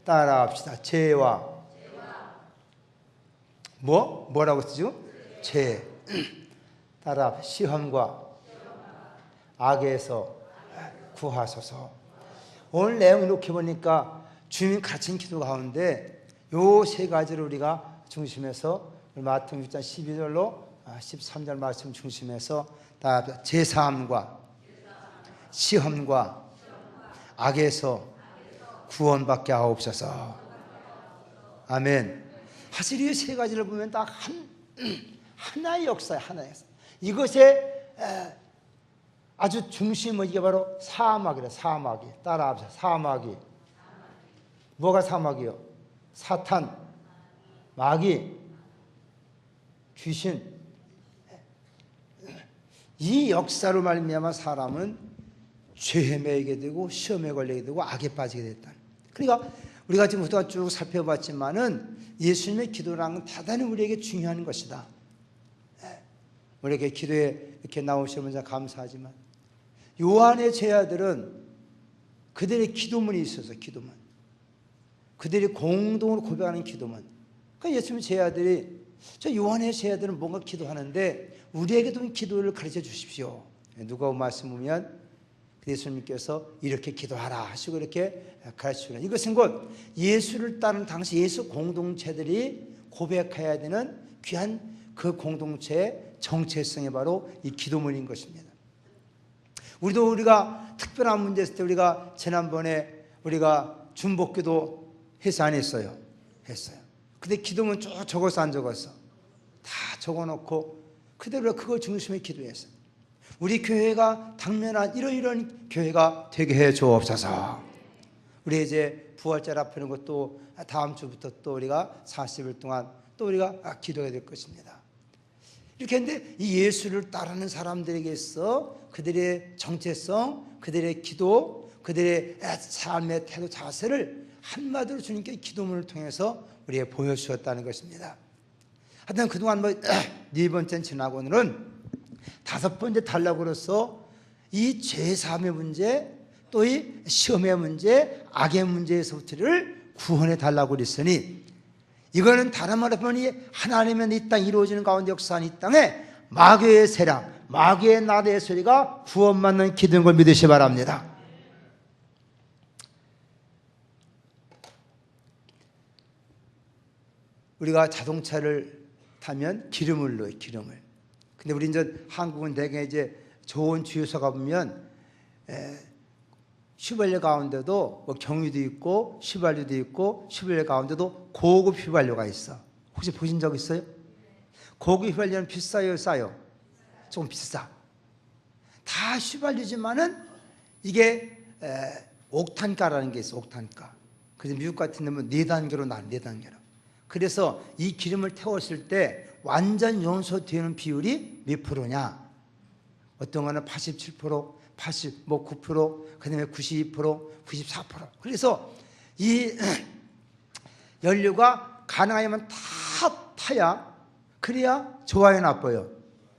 따라합시다. 죄와 뭐라고 쓰죠? 죄. 따라 시험과 악에서 구하소서. 오늘 내용 이렇게 보니까 주님 가르친 기도 가운데 요 세 가지를 우리가 중심해서 마태복음 6장 12절로 13절 말씀 중심해서 다 제사함과 시험과 악에서 구원받게 하옵소서. 아멘. 사실 이 세 가지를 보면 딱 하나의 역사예요. 하나의 역사. 이것의 아주 중심은 이게 바로 사막이래. 사막이. 따라합시다. 사막이. 뭐가 사막이요? 사탄, 마귀, 귀신. 이 역사로 말미암아 사람은 죄에 매이게 되고 시험에 걸리게 되고 악에 빠지게 됐다. 그러니까 우리가 지금 쭉 살펴봤지만은 예수님의 기도라는 건 대단히 우리에게 중요한 것이다. 우리에게 기도에 이렇게 나오시면 감사하지만 요한의 제자들은 그들의 기도문이 있어서 기도문. 그들이 공동으로 고백하는 기도문. 그러니까 예수님의 제자들이 저 요한의 제자들은 뭔가 기도하는데 우리에게도 기도를 가르쳐 주십시오. 누가 말씀 보면 예수님께서 이렇게 기도하라 하시고 이렇게 가르치는 이것은 곧 예수를 따르는 당시 예수 공동체들이 고백해야 되는 귀한 그 공동체의 정체성이 바로 이 기도문인 것입니다. 우리가 특별한 문제 있을 때 우리가 지난번에 우리가 중복기도 해서 안 했어요? 했어요. 근데 기도문 쭉 적어서 안 적었어? 다 적어놓고 그대로 그걸 중심에 기도했어요. 우리 교회가 당면한 이런 교회가 되게 해 주옵소서. 우리 이제 부활절 앞에는 것도 다음 주부터 또 우리가 40일 동안 또 우리가 기도해야 될 것입니다. 이렇게 했는데 이 예수를 따르는 사람들에게서 그들의 정체성, 그들의 기도, 그들의 삶의 태도 자세를 한마디로 주님께 기도문을 통해서 우리에게 보여주셨다는 것입니다. 하여튼 그동안 네 번째는 지나고는 다섯 번째 단락으로서 이 죄사함의 문제, 또 이 시험의 문제, 악의 문제에서부터를 구원해 달라고 그랬으니 이거는 다른 말로 보면 하나님의 이 땅 이루어지는 가운데 역사하는 이 땅에 마귀의 세력, 마귀의 나라의 소리가 구원받는 기도인 걸 믿으시기 바랍니다. 우리가 자동차를 타면 기름을 넣어요. 기름을. 근데 우리 이제 한국은 대개 이제 좋은 주유소가 보면 휘발유 가운데도 경유도 있고 휘발유도 있고 휘발유 가운데도 고급 휘발유가 있어. 혹시 보신 적 있어요? 고급 휘발유는 비싸요, 싸요? 조금 비싸. 다 휘발유지만은 이게 옥탄가라는 게 있어. 옥탄가. 그래서 미국 같은 데는 4단계로 나눠. 4단계로. 그래서 이 기름을 태웠을 때 완전 연소되는 비율이 몇 프로냐? 어떤 거는 87%, 9%, 그 다음에 92%, 94%. 그래서 이 연료가 가능하면 다 타야, 그래야 좋아요, 나빠요?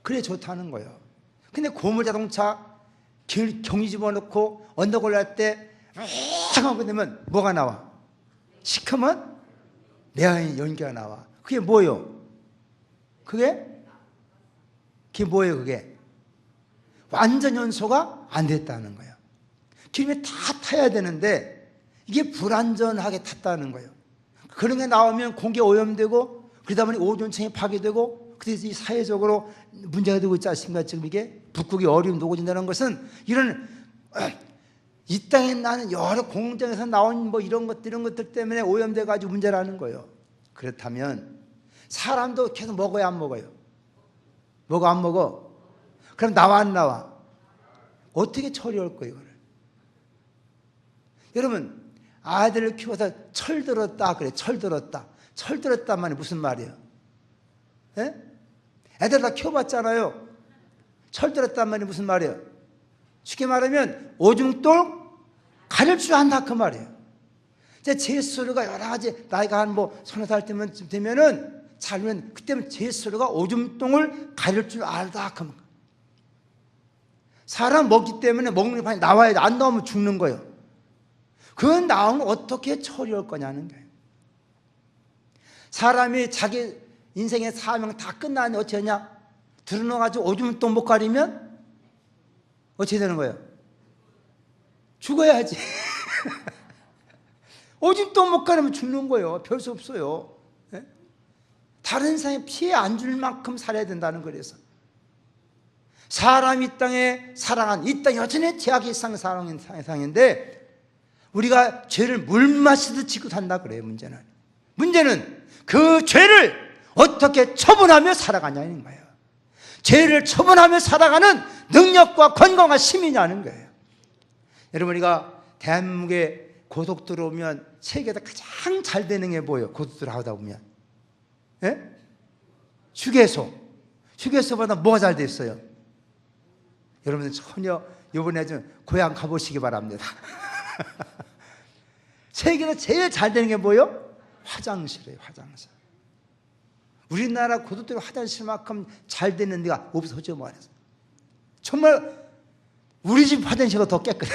그래 좋다는 거예요. 근데 고물 자동차 경유 집어넣고 언덕 올라갈 때 하고 되면 뭐가 나와? 시커먼 내화의 연기가 나와. 그게 뭐예요? 그게 뭐예요? 그게 완전 연소가 안 됐다는 거예요. 기름이 다 타야 되는데 이게 불안전하게 탔다는 거예요. 그런 게 나오면 공기가 오염되고 그러다 보니 오존층이 파괴되고 그래서 이 사회적으로 문제가 되고 있지 않습니까? 지금 이게 북극이 얼음 녹아진다는 것은 이런 이 땅에 나는 여러 공장에서 나온 이런 것들 때문에 오염돼 가지고 문제라는 거예요. 그렇다면 사람도 계속 먹어야 안 먹어요? 먹어 안 먹어? 그럼 나와 안 나와? 어떻게 처리할 거예요, 이거를? 여러분, 아이들을 키워서 철들었다 그래. 철들었다. 철들었단 말이 무슨 말이에요? 예? 애들 다 키워봤잖아요. 철들었단 말이 무슨 말이에요? 쉽게 말하면 오줌돌 가릴 줄 안다 그 말이에요. 제 스스로가 여러 가지 나이가 한 서너 살 되면은 살면 그때는 제 스스로가 오줌똥을 가릴 줄 알다 그 말. 사람 먹기 때문에 먹는 판이 나와야 돼. 안 나오면 죽는 거예요. 그 나오면 어떻게 처리할 거냐는 거예요. 사람이 자기 인생의 사명 다 끝나는데 어떻게 하냐? 들어넣어가지고 오줌 또 못 가리면 어떻게 되는 거예요? 죽어야지. 오줌 또 못 가리면 죽는 거예요. 별 수 없어요. 네? 다른 사람이 피해 안 줄 만큼 살아야 된다는 거라서. 사람이 이 땅에 살아간, 이 땅이 여전히 죄악의 세상인데 우리가 죄를 물 마시듯 지고 산다 그래요. 문제는 그 죄를 어떻게 처분하며 살아가냐는 거예요. 죄를 처분하며 살아가는 능력과 건강과 힘이냐는 거예요. 여러분, 우리가 대한민국에 고속도로 오면 세계에서 가장 잘 되는 게 뭐예요? 고속도로 하다 보면 예? 휴게소보다 뭐가 잘 됐어요? 여러분들 전혀 이번에 좀 고향 가보시기 바랍니다. 세계에서 제일 잘 되는 게 뭐예요? 화장실이에요. 화장실. 우리나라 고속도로 화장실만큼 잘 되는 데가 없어져 말해서. 정말 우리 집 화장실보다 더 깨끗해.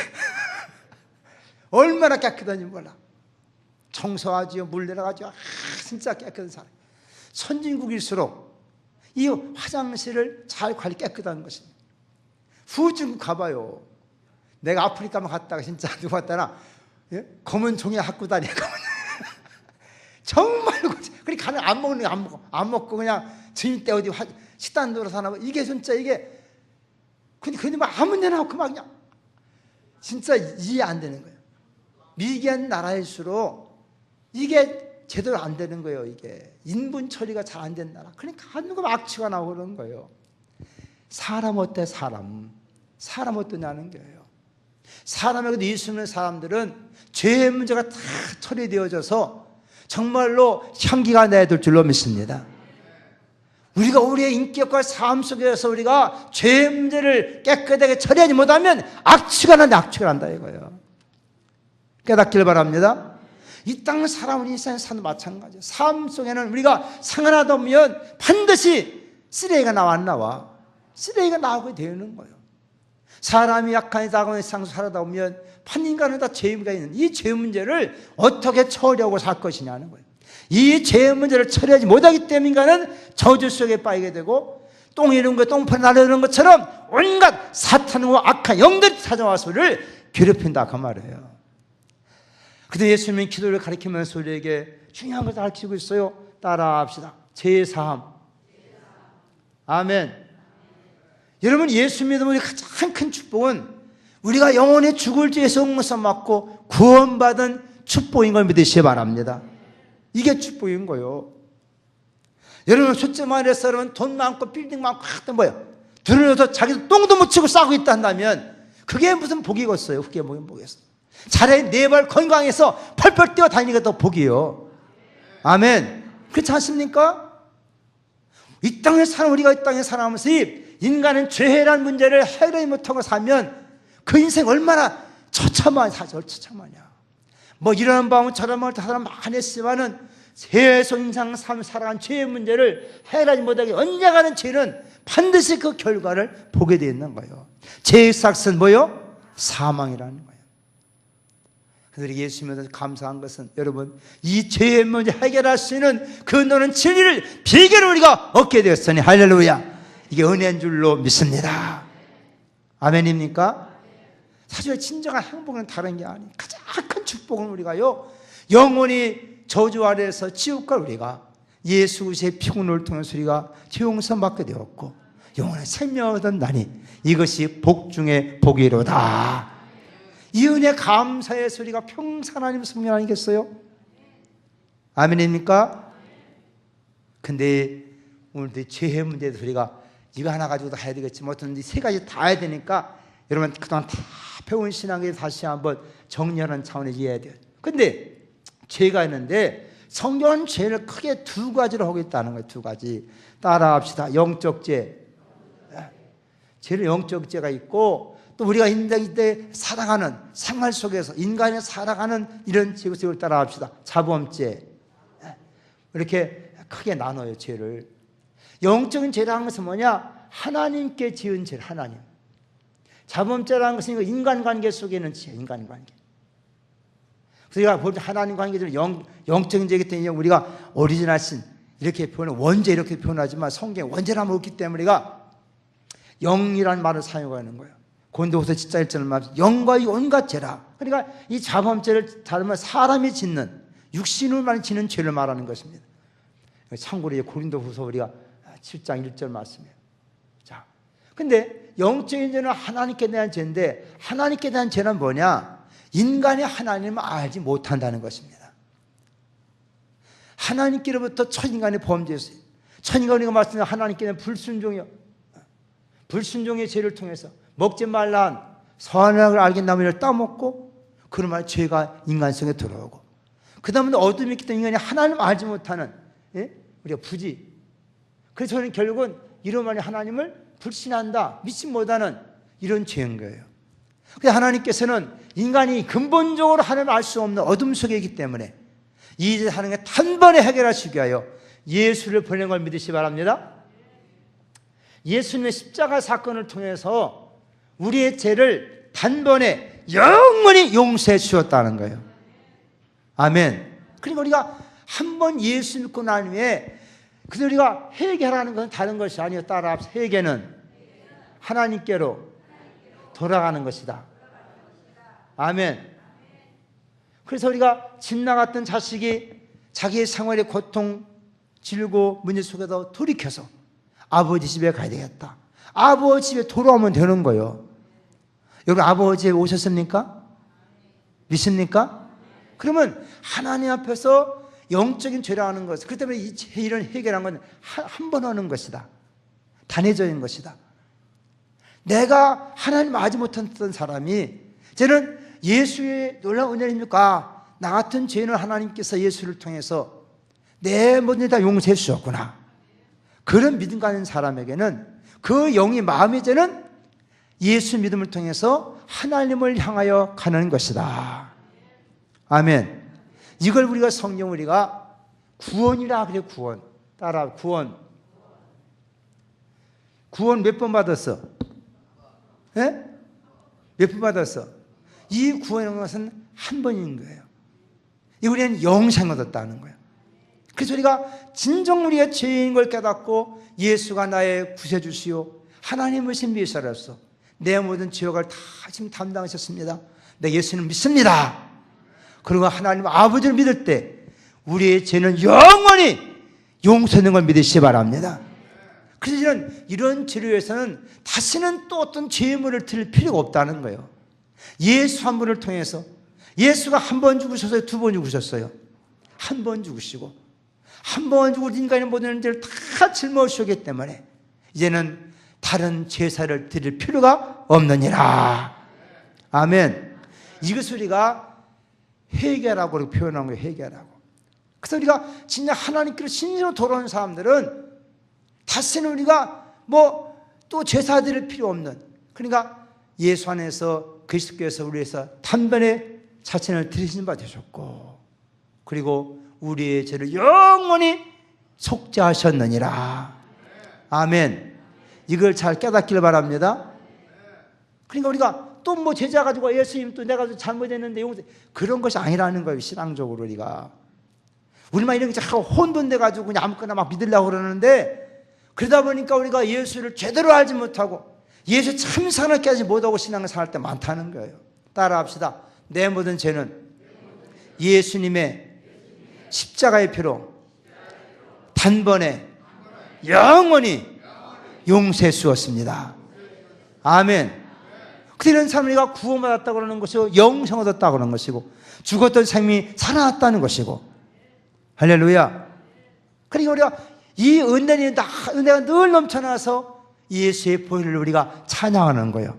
얼마나 깨끗한지 몰라. 청소하지요, 물 내려가지요. 진짜 깨끗한 사람. 선진국일수록 이 화장실을 잘 관리 깨끗한 것입니다. 후진국 가봐요. 내가 아프리카만 갔다가 진짜 누가 갔다나 예? 검은 종이 갖고 다니고 정말 그렇게 가는 안 먹는 거 안 먹고 그냥 주인 때 어디 식당 들어서 하나 이게 진짜 이게 근데 막 아무 데나 없고 막 그냥 진짜 이해 안 되는 거예요. 미개한 나라일수록 이게 제대로 안 되는 거예요. 이게 인분 처리가 잘 안 된 나라. 그러니까 하는 거 악취가 나고 그러는 거예요. 사람 어때? 사람 어떠냐는 거예요. 사람에게도 예수 믿는 사람들은 죄의 문제가 다 처리되어져서 정말로 향기가 나야 될 줄로 믿습니다. 우리가 우리의 인격과 삶 속에서 우리가 죄의 문제를 깨끗하게 처리하지 못하면 악취가 난다 이거예요. 깨닫길 바랍니다. 이 땅 사람은 인생의 삶도 마찬가지예요. 삶 속에는 우리가 생활하다 보면 반드시 쓰레기가 나와. 쓰레기가 나오게 되는 거예요. 사람이 약한 작은 세상 살아다 보면 판인간은 다 죄가 있는 이 죄 문제를 어떻게 처리하고 살 것이냐는 거예요. 이 죄 문제를 처리하지 못하기 때문에 인간은 저주 속에 빠지게 되고 똥 이런 거 똥파리 날려드는 것처럼 온갖 사탄과 악한 영들이 찾아와서 우리를 괴롭힌다 그 말이에요. 그때 예수님은 기도를 가르치면서 우리에게 중요한 것을 가르치고 있어요. 따라합시다. 제사함. 아멘. 여러분, 예수 믿으면 우리 가장 큰 축복은 우리가 영원히 죽을 죄에서 옥문서 맞고 구원받은 축복인 걸 믿으시기 바랍니다. 이게 축복인 거예요. 여러분, 솔직히 말해서 여러분 돈 많고 빌딩 많고 하여튼 뭐예요? 들어서 자기도 똥도 묻히고 싸고 있다 한다면 그게 무슨 복이겠어요? 그게 복이겠어요? 차라리 네 발 건강해서 펄펄 뛰어 다니는 게 더 복이에요. 아멘. 그렇지 않습니까? 이 땅에 사는 우리가 이 땅에 살아가면서 인간은 죄란 문제를 해결하지 못하고 살면 그 인생 얼마나 처참하냐. 뭐 이런 밤은 저런 밤을 사람 많이 했지만은 세속 인상 삶 살아간 죄의 문제를 해결하지 못하게 언젠가는 죄는 반드시 그 결과를 보게 되어 있는 거예요. 죄의 삭은 뭐요? 사망이라는 거예요. 그래서 우리 예수 믿어서 감사한 것은 여러분 이 죄의 문제 해결할 수 있는 그 너는 진리를 비결을 우리가 얻게 되었으니 할렐루야. 이게 은혜인 줄로 믿습니다. 아멘입니까? 사실 진정한 행복은 다른 게 아니에요. 가장 큰 축복은 우리가요 영원히 저주 아래에서 지옥과 우리가 예수 그리스도의 피눈을 통해서 우리가 죄 용서 받게 되었고 영원한 생명을 얻었나니 이것이 복 중에 복이로다. 이 은혜 감사해서 우리가 평생 하나님 성령 아니겠어요? 아멘입니까? 근데 오늘 죄의 문제에 대해서 우리가 이거 하나 가지고도 해야 되겠지만 어떤 이 세 가지 다 해야 되니까 여러분 그동안 다 배운 신앙에 다시 한번 정리하는 차원에서 이해해야 돼요. 근데 죄가 있는데 성경은 죄를 크게 두 가지로 하고 있다는 거예요. 두 가지. 따라합시다. 영적 죄. 죄는 영적 죄가 있고 또 우리가 인생 때 살아가는 생활 속에서 인간이 살아가는 이런 죄를 따라합시다. 자범죄. 이렇게 크게 나눠요. 죄를. 영적인 죄라는 것은 뭐냐? 하나님께 지은 죄. 하나님. 자범죄라는 것은 인간관계 속에 있는 죄. 인간관계. 우리가 볼 때 하나님 관계를 영적인 죄이기 때문에 우리가 오리지널 신 이렇게 표현을 원죄 이렇게 표현하지만 성경에 원죄란 말 없기 때문에 우리가 영이라는 말을 사용하는 거예요. 고린도후서 14:1절을 말하면 영과 온갖 죄라. 그러니까 이 자범죄를 다르면 사람이 짓는 육신으로만 짓는 죄를 말하는 것입니다. 참고로 고린도후서 우리가 7장 1절 말씀이에요. 자, 근데 영적인 죄는 하나님께 대한 죄인데 하나님께 대한 죄는 뭐냐? 인간이 하나님을 알지 못한다는 것입니다. 하나님께로부터 첫인간이 범죄했어요. 첫인간이 우리가 말씀드린 하나님께는 불순종이요. 불순종의 죄를 통해서 먹지 말란 선악을 알긴 나무를 따먹고 그러면 죄가 인간성에 들어오고 그 다음에 어둠이 있기 때문에 인간이 하나님을 알지 못하는 우리가 부지. 그래서 저는 결국은 이러면 하나님을 불신한다, 믿지 못하는 이런 죄인 거예요. 그래서 하나님께서는 인간이 근본적으로 하나님을 알 수 없는 어둠 속에 있기 때문에 이 죄를 하나님께 단번에 해결하시기 위하여 예수를 보낸 걸 믿으시기 바랍니다. 예수님의 십자가 사건을 통해서 우리의 죄를 단번에 영원히 용서해 주셨다는 거예요. 아멘. 그러니까 우리가 한 번 예수 믿고 난 후에 그래서 우리가 회개하라는 것은 다른 것이 아니에요. 따라 회개는 하나님께로 돌아가는 것이다. 아멘. 그래서 우리가 집 나갔던 자식이 자기의 생활의 고통, 질고 문제 속에서 돌이켜서 아버지 집에 가야 되겠다. 아버지 집에 돌아오면 되는 거예요. 여러분 아버지 집에 오셨습니까? 믿습니까? 그러면 하나님 앞에서 영적인 죄라는 것, 그렇기 때문에 이런 해결한 건 한 번 하는 것이다. 단회적인 것이다. 내가 하나님 알지 못했던 사람이 저는 예수의 놀라운 은혜입니까? 나 같은 죄인을 하나님께서 예수를 통해서 내 모든 다 용서해 주셨구나. 그런 믿음 가진 사람에게는 그 영이 마음의 죄는 예수 믿음을 통해서 하나님을 향하여 가는 것이다. 아멘. 이걸 우리가 성경 우리가 구원이라 그래. 구원. 따라 구원. 구원 몇 번 받았어? 예? 몇 번 받았어? 이 구원인 것은 한 번인 거예요. 이 우리는 영생을 얻었다는 거예요. 그래서 우리가 진정 우리가 죄인 걸 깨닫고 예수가 나의 구세주시오, 하나님이신 메시아로서 내 모든 죄악을 다 지금 담당하셨습니다. 내 예수는 믿습니다. 그리고 하나님 아버지를 믿을 때 우리의 죄는 영원히 용서되는 걸 믿으시기 바랍니다. 그래서 이런 죄를 위해서는 다시는 또 어떤 죄물을 드릴 필요가 없다는 거예요. 예수 한 분을 통해서 예수가 한 번 죽으셨어요? 두 번 죽으셨어요? 한 번 죽으시고 한 번 죽을 인간의 모든 죄를 다 짊어지셨기 때문에 이제는 다른 제사를 드릴 필요가 없느니라. 아멘. 이것을 우리가 회개라고 표현한 거예요. 회개라고. 그래서 우리가 진짜 하나님께로 진정으로 돌아오는 사람들은 다시는 우리가 또 제사 드릴 필요 없는, 그러니까 예수 안에서 그리스도께서 우리에서 단번에 자신을 드리신 바 되셨고 그리고 우리의 죄를 영원히 속죄하셨느니라. 아멘. 이걸 잘 깨닫기를 바랍니다. 그러니까 우리가 또 제자 가지고 예수님 또 내가 잘못했는데 용서, 그런 것이 아니라는 거예요. 신앙적으로 우리만 이런 게 자꾸 혼돈돼 가지고 그냥 아무거나 막 믿으려고 그러는데, 그러다 보니까 우리가 예수를 제대로 알지 못하고 예수 참선을 깨지 못하고 신앙을 살 때 많다는 거예요. 따라합시다. 내 모든 죄는 예수님의 십자가의 피로 단번에 영원히 용서해 주었습니다. 아멘. 그런 사람은 우리가 구원받았다고 그러는 것이고 영생 얻었다고 그러는 것이고 죽었던 생명이 살아났다는 것이고, 할렐루야. 그러니까 우리가 이 은혜가 늘 넘쳐나서 예수의 보혈을 우리가 찬양하는 거예요.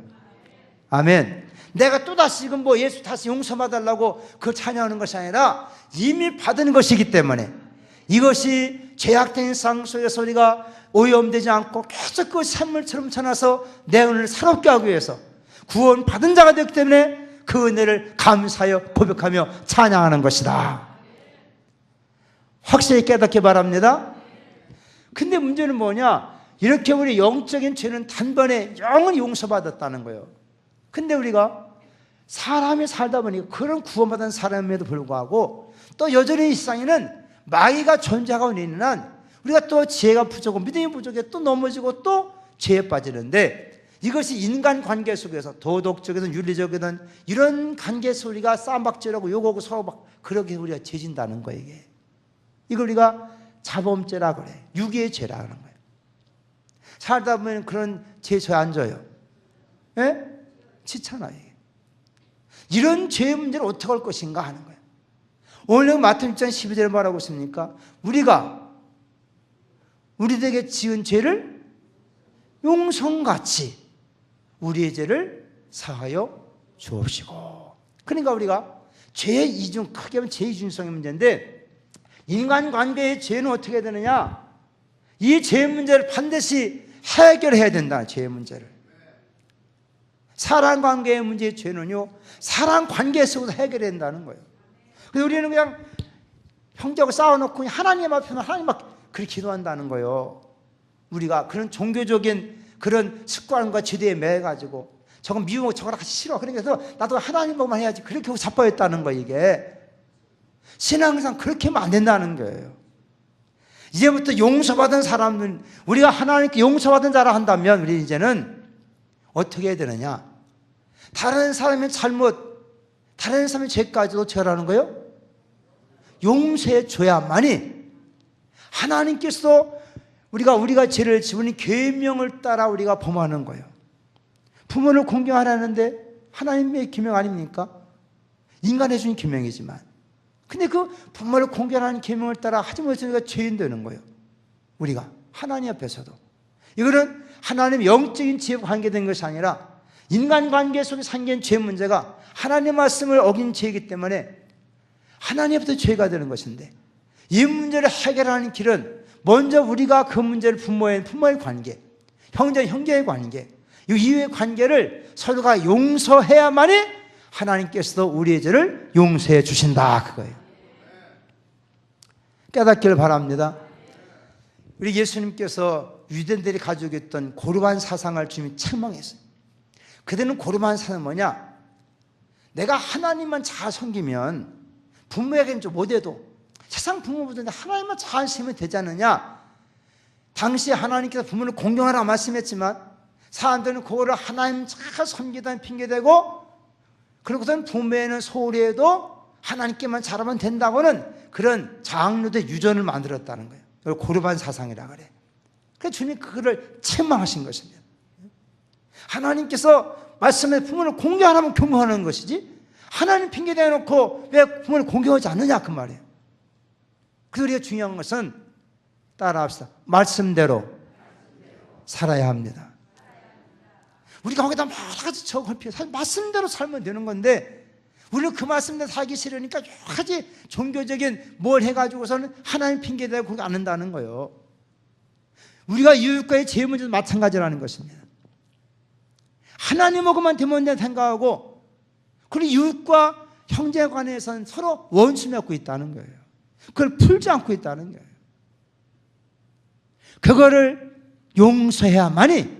아멘. 내가 또다시 지금 예수 다시 용서받으려고 그걸 찬양하는 것이 아니라 이미 받은 것이기 때문에 이것이 죄악된 세상 속에서 우리가 오염되지 않고 계속 그 샘물처럼 전해서 내 은혜를 새롭게 하기 위해서 구원 받은 자가 되기 때문에 그 은혜를 감사하여 고백하며 찬양하는 것이다. 확실히 깨닫기 바랍니다. 근데 문제는 뭐냐? 이렇게 우리 영적인 죄는 단번에 영원히 용서받았다는 거예요. 근데 우리가 사람이 살다 보니까 그런 구원받은 사람에도 불구하고 또 여전히 이 세상에는 마귀가 존재하고 있는 한 우리가 또 지혜가 부족하고 믿음이 부족해 또 넘어지고 또 죄에 빠지는데, 이것이 인간관계 속에서 도덕적이든 윤리적이든 이런 관계에서 우리가 싸움박질하고 욕하고 서로 막 그렇게 우리가 죄진다는 거예요. 이걸 우리가 자범죄라 그래. 유기의 죄라 하는 거예요. 살다 보면 그런 죄 안 져요. 예? 지잖아요. 이런 죄의 문제를 어떻게 할 것인가 하는 거예요. 오늘 마태복음 6장 12절에 뭐라고 있습니까? 우리가 우리에게 지은 죄를 용성같이 우리의 죄를 사하여 주옵시고. 그러니까 우리가 죄의 이중, 크게 하면 죄의 이중성의 문제인데, 인간관계의 죄는 어떻게 해야 되느냐? 이 죄의 문제를 반드시 해결해야 된다. 죄의 문제를. 사랑관계의 문제의 죄는요, 사랑관계 속에서 해결해야 된다는 거예요. 그래서 우리는 그냥 형제하고 싸워놓고 하나님 앞에만 하나님 앞에 그렇게 기도한다는 거예요. 우리가 그런 종교적인 그런 습관과 지대에 매여가지고 저건 미우고 저거랑 같이 싫어. 그러니까 나도 하나님 보고만 해야지. 그렇게 자빠졌다는 거예요. 이게 신앙상 그렇게 하면 안 된다는 거예요. 이제부터 용서받은 사람은, 우리가 하나님께 용서받은 자라 한다면 우리 이제는 어떻게 해야 되느냐? 다른 사람의 잘못, 다른 사람의 죄까지도 죄라는 거예요? 용서해 줘야만이 하나님께서 우리가 죄를 지으니 계명을 따라 우리가 범하는 거예요. 부모를 공경하라는데 하나님의 계명 아닙니까? 인간의 주신 계명이지만, 근데 그 부모를 공경하는 계명을 따라 하지 못해서 우리가 죄인 되는 거예요. 우리가 하나님 앞에서도. 이거는 하나님의 영적인 지혜와 관계된 것이 아니라 인간관계 속에 생긴 죄 문제가 하나님의 말씀을 어긴 죄이기 때문에 하나님 앞에서 죄가 되는 것인데, 이 문제를 해결하는 길은 먼저 우리가 그 문제를 부모의 관계, 형제의 관계, 이 이후의 관계를 서로가 용서해야만이 하나님께서도 우리의 죄를 용서해 주신다, 그거예요. 깨닫기를 바랍니다. 우리 예수님께서 유대인들이 가지고 있던 고르반 사상을 주님이 책망했어요. 그들은 고르반 사상은 뭐냐? 내가 하나님만 잘 섬기면 부모에게는 좀 못해도 세상 부모보다 하나님만 잘 섬기면 되지 않느냐? 당시 하나님께서 부모를 공경하라 말씀했지만 사람들은 그거를 하나님 잘 섬기다는 핑계대고, 그러고선 부모에는 소홀히 해도 하나님께만 잘하면 된다고는 그런 장로대 유전을 만들었다는 거예요. 그걸 고르반 사상이라 그래. 그래서 주님이 그거를 책망하신 것입니다. 하나님께서 말씀에 부모를 공경 안 하면 교묘하는 것이지, 하나님 핑계 대놓고 왜 부모를 공경하지 않느냐 그 말이에요. 그래서 우리가 중요한 것은 따라합시다. 말씀대로 살아야 합니다. 우리가 거기다 여러 가지 적을 필요, 사실 말씀대로 살면 되는 건데 우리는 그 말씀대로 살기 싫으니까 여러 가지 종교적인 뭘 해가지고서는 하나님 핑계 대고 그렇게 안 한다는 거예요. 우리가 이웃과의 죄 문제도 마찬가지라는 것입니다. 하나님하고만 되면 생각하고, 그리고 이웃과 형제 간에서는 서로 원수 맺고 있다는 거예요. 그걸 풀지 않고 있다는 거예요. 그거를 용서해야만이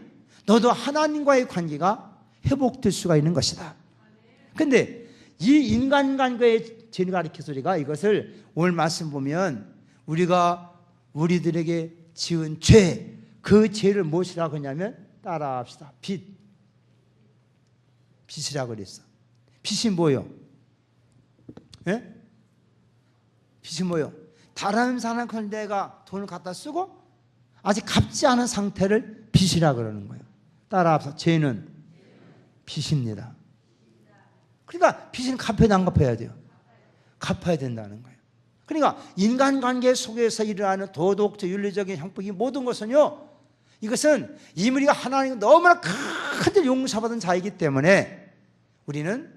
너도 하나님과의 관계가 회복될 수가 있는 것이다. 그런데 이 인간관계의 죄를 가리켜서 우리가 이것을 오늘 말씀 보면 우리가 우리들에게 지은 죄, 그 죄를 무엇이라고 하냐면 따라합시다. 빚이라고 그랬어. 빚이 뭐요? 예? 빚이 뭐요? 다른 사람한테 내가 돈을 갖다 쓰고 아직 갚지 않은 상태를 빚이라고 그러는 거예요. 따라합시다. 죄는 빚입니다. 그러니까 빚은 갚아야 안 갚아야 돼요? 갚아야 된다는 거예요. 그러니까 인간관계 속에서 일어나는 도덕적, 윤리적인 형법이 모든 것은요, 이것은 이미 우리가 하나님 너무나 큰 용서받은 자이기 때문에 우리는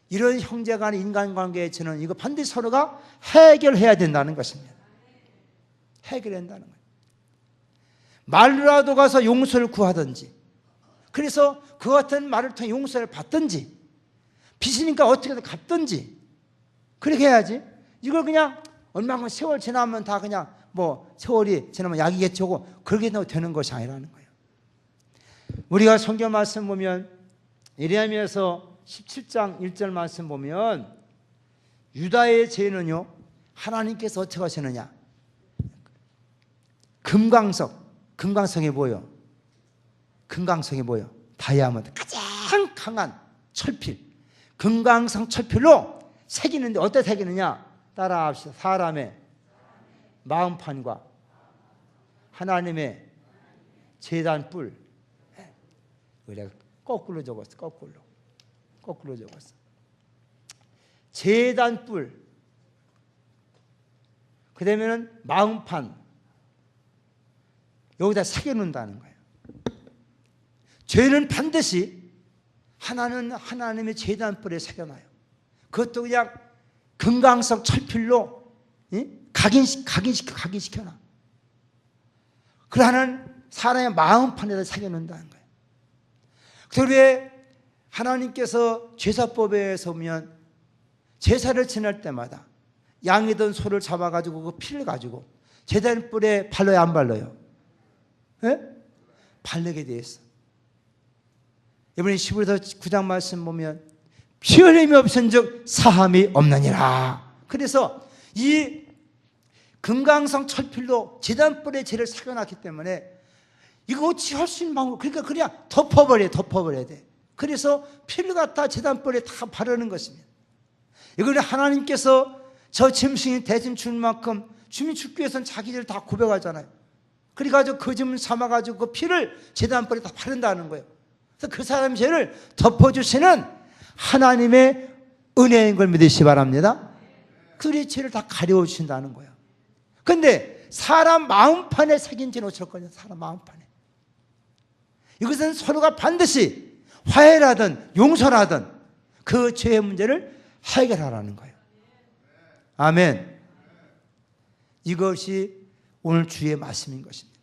이런 형제간의 인간관계의 죄는 이거 반드시 서로가 해결해야 된다는 것입니다. 해결해야 된다는 거예요. 말로라도 가서 용서를 구하든지, 그래서 그 같은 말을 통해 용서를 받든지, 빚이니까 어떻게든 갚든지 그렇게 해야지. 이걸 그냥 얼마나 세월 지나면 다 그냥 뭐 세월이 지나면 약이겠지 하고 그렇게 해도 되는 것이 아니라는 거예요. 우리가 성경 말씀 보면 예레미야서 17장 1절 말씀 보면 유다의 죄는요, 하나님께서 어떻게 하시느냐? 금강석이 뭐예요? 금강석이 뭐예요? 다이아몬드, 가장 강한 철필, 금강석 철필로 새기는데 어떻게 새기느냐? 따라합시다. 사람의 마음판과 하나님의 제단 뿔. 내가 거꾸로 적었어. 거꾸로 적었어. 제단 뿔. 그 다음에는 마음판. 여기다 새겨놓는다는 거예요. 죄는 반드시 하나님의 제단 뿔에 새겨놔요. 그것도 그냥 금강석 철필로 각인시켜놔. 그러한 사람의 마음판에다 새겨놓는다는 거예요. 그래서 왜 하나님께서 제사법에서 보면 제사를 지낼 때마다 양이든 소를 잡아가지고 그 피를 가지고 제단 뿔에 발라요, 안 발라요? 예? 바르게 되어 있어. 이번에 11서 9장 말씀 보면 피 흘림이 없은즉 사함이 없느니라. 그래서 이 금강석 철필로 제단뿔에 죄를 새겨놨기 때문에 이거 어찌 할 수 있는 방법? 그러니까 그냥 덮어버려야 돼. 그래서 피를 갖다 제단뿔에 다 바르는 것입니다. 이거는 하나님께서 저 짐승이 대짐 줄 만큼 주님 죽기 위해서는 자기 죄를 다 고백하잖아요. 그래가지고 그 짐을 삼아가지고 그 피를 제단뿔에 다 바른다는 거예요. 그래서 그 사람 죄를 덮어주시는 하나님의 은혜인 걸 믿으시기 바랍니다. 그들의 죄를 다 가려주신다는 거예요. 근데 사람 마음판에 새긴 죄는 어쩔 거냐? 사람 마음판에. 이것은 서로가 반드시 화해라든 용서라든 그 죄의 문제를 해결하라는 거예요. 아멘. 이것이 오늘 주의 말씀인 것입니다.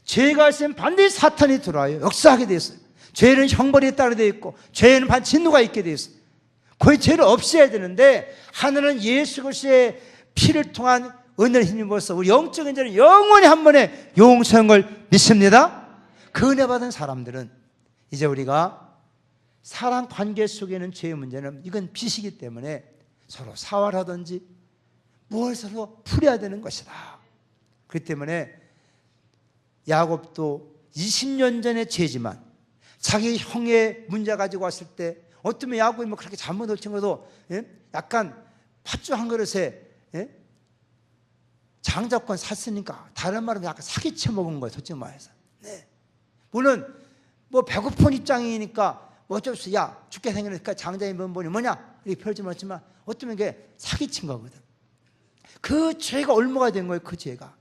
죄가 있으면 반드시 사탄이 들어와요. 역사하게 되어 있어요. 죄는 형벌에 따라 되어 있고 죄는 반 진노가 있게 되어 있어요. 그 죄를 없애야 되는데 하나님은 예수 그리스도의 피를 통한 은혜를 힘입어서 우리 영적인 죄를 영원히 한 번에 용서한 걸 믿습니다. 그 은혜 받은 사람들은 이제 우리가 사람 관계 속에는 죄의 문제는 이건 빚이기 때문에 서로 사활하든지 뭘 서로 풀어야 되는 것이다. 그렇기 때문에 야곱도 20년 전의 죄지만 자기 형의 문제 가지고 왔을 때 어쩌면 야곱이 뭐 그렇게 잘못을 친거도 약간 팥죽 한 그릇에 장자권 샀으니까 다른 말은 약간 사기쳐 먹은 거예요. 솔직히 말해서. 네. 물론 뭐 배고픈 입장이니까 뭐 어쩔 수 야 죽게 생기니까 장자의 면본이 뭐냐 이렇게 펼쳐먹었지만 어쩌면 이게 사기친 거거든. 그 죄가 얼마가 된 거예요. 그 죄가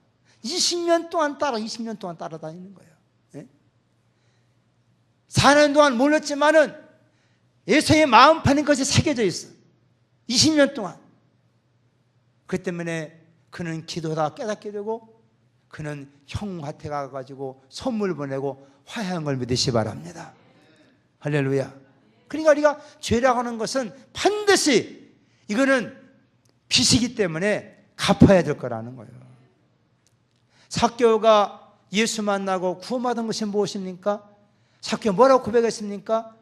20년 동안 따라다니는 거예요. 네? 4년 동안 몰랐지만은 에서의 마음판인 것이 새겨져 있어. 20년 동안. 그 때문에 그는 기도하다 깨닫게 되고 그는 형한테 가가지고 선물 보내고 화해한 걸 믿으시 바랍니다. 할렐루야. 그러니까 우리가 죄라고 하는 것은 반드시 이거는 빚이기 때문에 갚아야 될 거라는 거예요. 삭개오가 예수 만나고 구원받은 것이 무엇입니까? 삭개오 뭐라고 고백했습니까?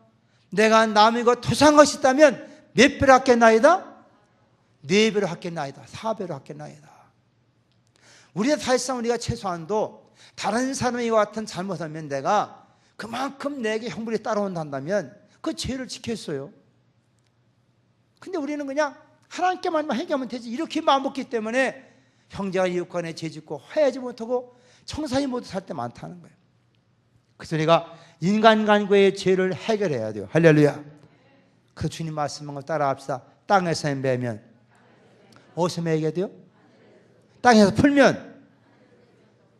내가 남이고 토산 것이 있다면 몇 배로 받겠나이다? 4배로 받겠나이다. 4배로 받겠나이다. 우리가 사실상 우리가 최소한도 다른 사람이 같은 잘못하면 내가 그만큼 내게 형벌이 따라온다면 그 죄를 지켰어요. 근데 우리는 그냥 하나님께만 해결하면 되지 이렇게 마음먹기 때문에 형제와 이웃간에 죄짓고 화해하지 못하고 청산이 못해 살 때 많다는 거예요. 그래서 우리가 인간간과의 죄를 해결해야 돼요. 할렐루야. 그 주님 말씀한 걸 따라합시다. 땅에서 매면 어디서 매게 돼요? 땅에서 풀면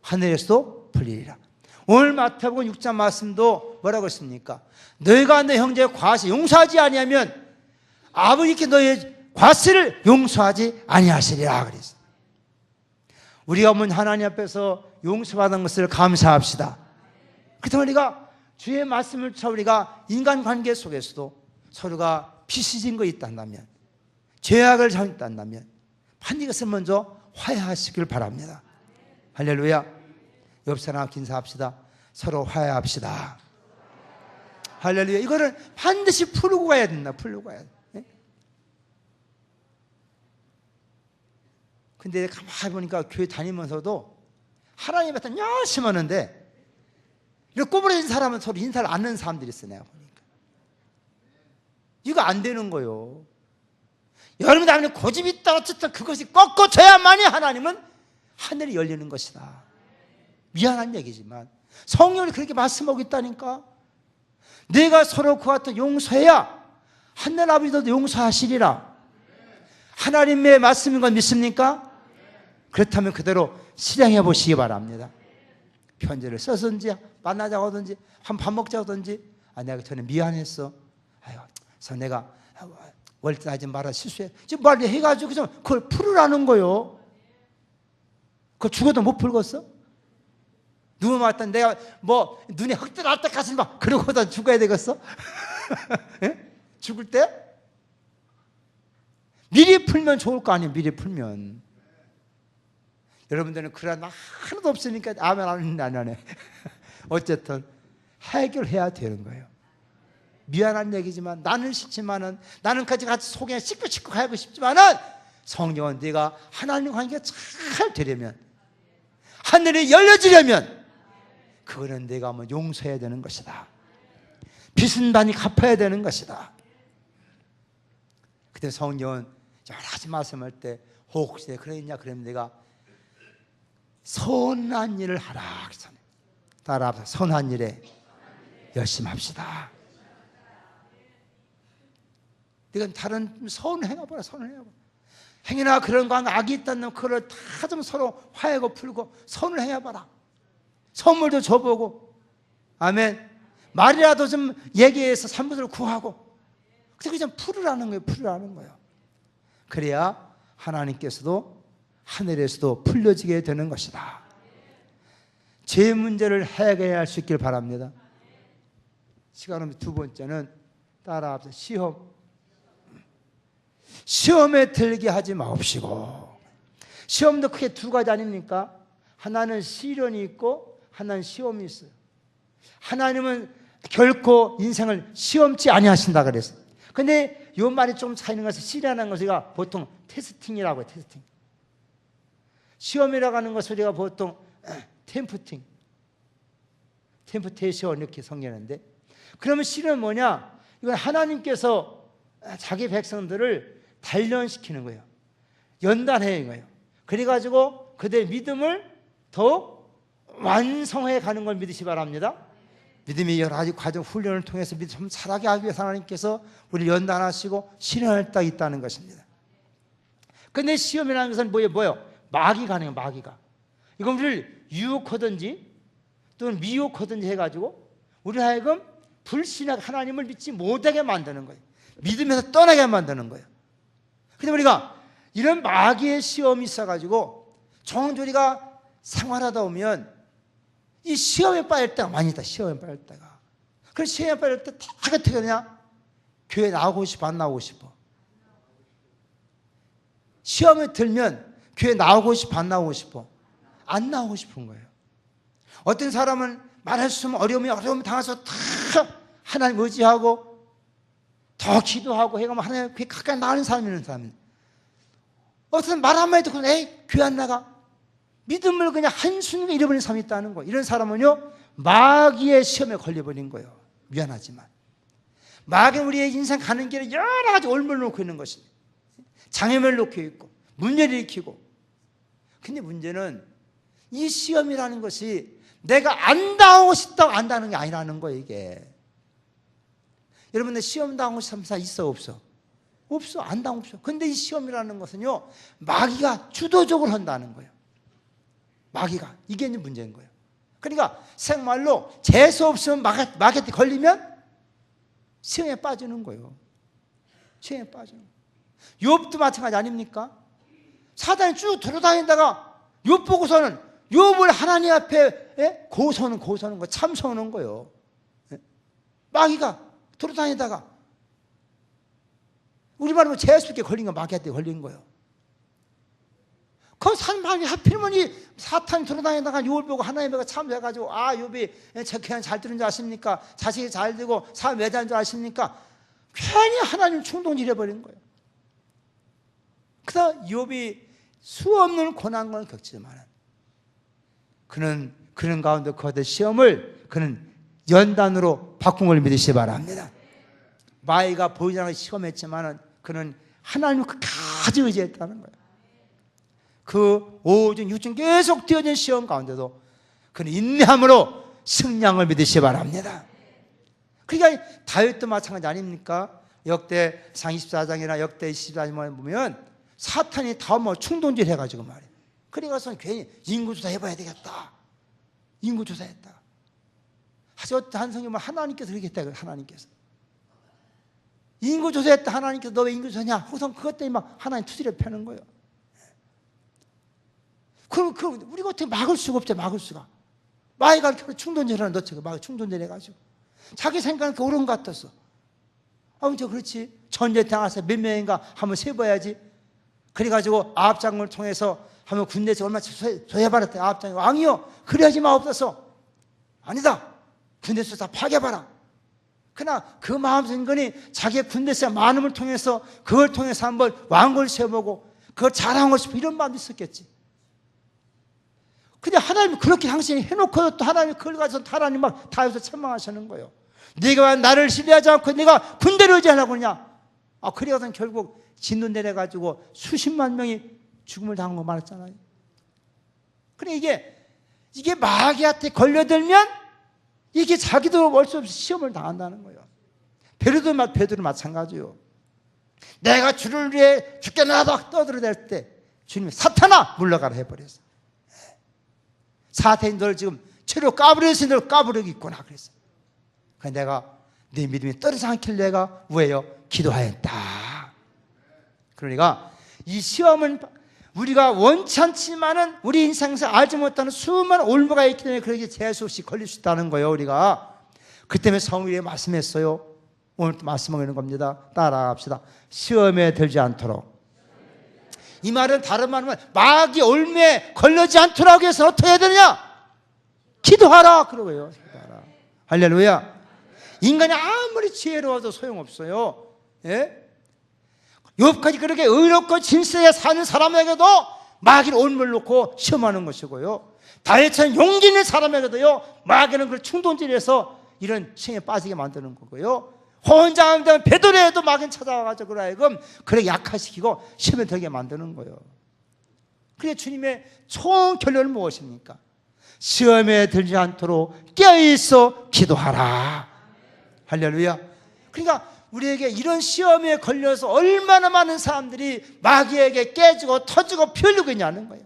하늘에서도 풀리리라. 오늘 마태복음 6장 말씀도 뭐라고 했습니까? 너희가 너 형제의 과시 용서하지 아니하면 아버지께 너희의 과시를 용서하지 아니하시리라 그랬어요. 우리가 문 하나님 앞에서 용서받은 것을 감사합시다. 그렇다면 우리가 주의 말씀을 쳐 우리가 인간관계 속에서도 서로가 빚진 거 있다면 죄악을 잘했다면 반드시 이것을 먼저 화해하시길 바랍니다. 할렐루야. 옆 사람 인사합시다. 서로 화해합시다. 할렐루야. 이거를 반드시 풀고 가야 된다. 풀고 가야 돼. 예? 근데 가만히 보니까 교회 다니면서도 하나님 앞에 열심히 하는데 이렇게 꼬부러진 사람은 서로 인사를 안 하는 사람들이 있어. 내가 보니까 이거 안 되는 거요. 여러분 하나님 고집이 있다 어쨌든 그것이 꺾어져야만이 하나님은 하늘이 열리는 것이다. 미안한 얘기지만 성령이 그렇게 말씀하고 있다니까. 내가 서로 그와 같은 용서해야 하늘 아버지도 용서하시리라. 하나님의 말씀인 건 믿습니까? 그렇다면 그대로 실행해 보시기 바랍니다. 편지를 써든지 만나자고 하든지 한 밥 먹자고 하든지 내가 전에 미안했어. 아유, 그래서 내가 월세 하지 마라 실수해. 지금 빨리 해가지고 좀 그걸 풀으라는 거요. 그걸 죽어도 못 풀겠어? 누구 말았던 내가 뭐 눈에 흙들 날 때까지 막 그러고다 죽어야 되겠어? 예? 죽을 때? 미리 풀면 좋을 거 아니에요. 미리 풀면. 여러분들은 그런 하나도 없으니까 아멘 안 하네. 어쨌든 해결해야 되는 거예요. 미안한 얘기지만 나는 싫지만은 나는 같이 속에 씻고 가고 싶지만은 성령은 네가 하나님 관계가 잘 되려면 하늘이 열려지려면 그거는 내가 뭐 용서해야 되는 것이다. 빚은 많이 갚아야 되는 것이다. 그때 성령은 여러 가지 말씀할 때 혹시 그러냐 그러면 내가 선한 일을 하라 그랬잖아요. 따라합시다. 선한 일에 열심히 합시다. 내가 다른 선을 행해봐라. 선을 행해봐라. 행여나 그런 거 악이 있다면 그걸 다 좀 서로 화해하고 풀고 선을 행해봐라. 선물도 줘보고 아멘. 말이라도 좀 얘기해서 산부들을 구하고 그렇게 좀 풀으라는 거예요. 풀으라는 거예요. 그래야 하나님께서도 하늘에서도 풀려지게 되는 것이다. 죄 문제를 해결해야 할 수 있길 바랍니다. 시간은 두 번째는 따라합시다. 시험에 들게 하지 마옵시고. 시험도 크게 두 가지 아닙니까? 하나는 시련이 있고 하나는 시험이 있어요. 하나님은 결코 인생을 시험치 아니하신다 그랬어요. 근데 이 말이 좀 차이는 것은 시련하는 것을 보통 테스팅이라고 해요. 테스팅. 시험이라고 하는 것을 우리가 보통 템프테이션 이렇게 성경하는데 그러면 시련은 뭐냐? 이건 하나님께서 자기 백성들을 단련시키는 거예요. 연단해야 거예요. 그래가지고 그들의 믿음을 더욱 완성해 가는 걸 믿으시 바랍니다. 믿음의 여러 가지 과정 훈련을 통해서 믿음 살아가게 하기 위해서 하나님께서 우리를 연단하시고 시련할 때 있다는 것입니다. 근데 시험이라는 것은 뭐예요? 마귀가 하는 거예요. 마귀가. 이건 우리를 유혹하든지 또는 미혹하든지 해가지고 우리 하여금 불신하게 하나님을 믿지 못하게 만드는 거예요. 믿음에서 떠나게 만드는 거예요. 그런데 우리가 이런 마귀의 시험이 있어가지고 정말 우리가 생활하다 보면 이 시험에 빠질 때가 많이 있다. 시험에 빠질 때가. 그래서 시험에 빠질 때 다 어떻게 되냐? 교회 나오고 싶어 안 나오고 싶어? 시험에 들면 교회 나오고 싶어 안 나오고 싶어? 안 나오고 싶은 거예요. 어떤 사람은 말할 수 없는 어려움을 당해서 다 하나님 의지하고 더 기도하고 해가면 하나님 그게 가까이 나가는 사람이 있는 사람이. 어떤 말 한마디 듣고 에이 교회 안 나가. 믿음을 그냥 한순간에 잃어버린 사람이 있다는 거예요. 이런 사람은요 마귀의 시험에 걸려버린 거예요. 미안하지만 마귀는 우리의 인생 가는 길에 여러 가지 올무를 놓고 있는 것입니다. 장애물 놓고 있고 문제를 일으키고. 근데 문제는 이 시험이라는 것이 내가 안 당하고 싶다고 안 당하는 게 아니라는 거예요. 이게 여러분들 시험 당하고 싶은 사람 있어 없어? 없어. 안 당하고 없어. 근데 이 시험이라는 것은요 마귀가 주도적으로 한다는 거예요. 마귀가. 이게 이제 문제인 거예요. 그러니까 생말로 재수 없으면 마귀한테 걸리면 시험에 빠지는 거예요. 시험에 빠지는 거예요. 욥도 마찬가지 아닙니까? 사단이 쭉 돌아다니다가 욥 보고서는 욥을 하나님 앞에 고소하는 거 참소하는 거예요. 마귀가 돌아다니다가 우리 말하면 재수 있게 걸린 거 마귀한테 걸린 거예요. 그 산방이 하필이면 이 사탄이 돌아다니다가 욥을 보고 하나님의 참여해가지고 아 욥이 그냥 잘 들은 줄 아십니까? 자식이 잘 되고 사람 왜 잘한 줄 아십니까? 괜히 하나님 충동질 해버린 거예요. 그래서 욥이 수없는 고난을 겪지만 그는 그런 가운데 거대 시험을 그는 연단으로 바꾼 걸 믿으시기 바랍니다. 마이가 보이지 않게 시험했지만 그는 하나님을 끝까지 의지했다는 거예요. 그 5중 6중 계속 뛰어진 시험 가운데도 그는 인내함으로 승량을 믿으시기 바랍니다. 그러니까 다윗도 마찬가지 아닙니까? 역대상 24장이나 역대 24장만 보면 사탄이 다 뭐 충동질 해가지고 말이에요. 그래가서 괜히 인구조사 해봐야 되겠다. 인구조사했다. 한 성경은 하나님께서 그렇게 했다. 하나님께서 인구조사했다. 하나님께서 너 왜 인구조사냐? 우선 그것 때문에 막 하나님 투지를 펴는 거예요. 그럼 우리가 어떻게 막을 수가 없죠. 막을 수가. 마이가 충동질하는 너처럼 막 충동질 해가지고 자기 생각은 옳은 것 같았어. 저 그렇지. 전쟁 당해서 몇 명인가 한번 세봐야지. 그래가지고 아합 장군을 통해서 한번 군대에서 얼마 조회받았대. 아합 장군 왕이요 그래야지 마옵소서. 아니다. 군대에서 다 파괴봐라. 그러나 그 마음생각이 자기의 군대에서 많음을 통해서 그걸 통해서 한번 왕국을 세워보고 그걸 자랑하고 싶어 이런 마음도 있었겠지. 근데 하나님이 그렇게 당신이 해놓고도 또 하나님이 그걸 가서 하나님 막 다해서 책망하시는 거예요. 네가 나를 신뢰하지 않고 내가 군대를 의지하려고 그러냐. 그래서 결국 진도 내려가지고 수십만 명이 죽음을 당한 거 말했잖아요. 그래 이게 마귀한테 걸려들면 이게 자기도 올 수 없이 시험을 당한다는 거예요. 베드로 마찬가지요. 내가 주를 위해 죽겠나다 떠들어댈 때 주님이 사탄아 물러가라 해버렸어. 사탄이 널 지금 채로 까부려서 널 까부려고 있구나 그랬어. 그래서 내가 네 믿음이 떨어지지 않길 내가 왜요? 기도하였다. 그러니까 이 시험은 우리가 원치 않지만은 우리 인생에서 알지 못하는 수많은 올무가 있기 때문에 그렇게 재수 없이 걸릴 수 있다는 거예요. 우리가 그 때문에 성경에 말씀했어요. 오늘 또 말씀하는 겁니다. 따라합시다. 시험에 들지 않도록. 이 말은 다른 말은 마귀 올무에 걸리지 않도록 해서 어떻게 해야 되느냐? 기도하라 그러고요. 기도하라. 할렐루야. 인간이 아무리 지혜로워도 소용없어요. 예? 욥까지 그렇게 의롭고 진실하게 사는 사람에게도 마귀를 올무를 놓고 시험하는 것이고요. 다윗처럼 용기 있는 사람에게도요 마귀는 그걸 충동질해서 이런 시험에 빠지게 만드는 거고요. 혼자 되면 베드로에도 마귀는 찾아와가지고 그러하여금 그렇게 약화시키고 시험에 들게 만드는 거예요. 그래 주님의 총 결론은 무엇입니까? 시험에 들지 않도록 깨어있어 기도하라. 할렐루야. 그러니까 우리에게 이런 시험에 걸려서 얼마나 많은 사람들이 마귀에게 깨지고 터지고 피흘리고 있냐는 거예요.